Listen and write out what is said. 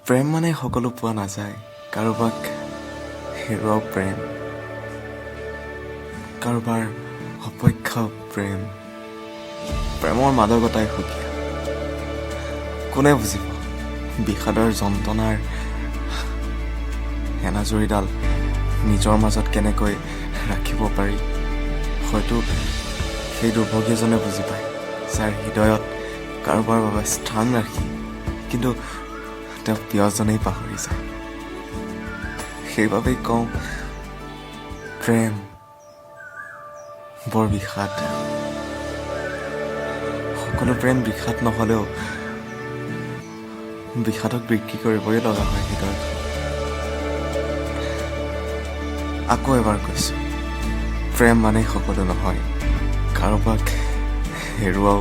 প্ৰেম মানে সকলো পোৱা নাযায়, কাৰোবাক হেৰুৱাও প্ৰেম, কাৰোবাৰ অপেক্ষাও প্ৰেম। প্ৰেমৰ মাদকতাই সুকীয়া, কোনে বুজিব বিষাদৰ যন্ত্ৰণাৰ এনাজৰীডাল নিজৰ মাজত কেনেকৈ ৰাখিব পাৰি। হয়তো সেই দুৰ্ভগীয়জনে বুজি পায়, যাৰ হৃদয়ত কাৰোবাৰ বাবে স্থান ৰাখি কিন্তু তেওঁ প্ৰিয়জনেই পাহৰি যায়। সেইবাবেই কওঁ, প্ৰেম বৰ বিষাদ। সকলো প্ৰেম বিষাদ নহলেও বিষাদক বিক্ৰী কৰিবই লগা হয় হৃদয়ত। আকৌ এবাৰ কৈছো, প্ৰেম মানেই সকলো নহয়, কাৰোবাক হেৰুৱাও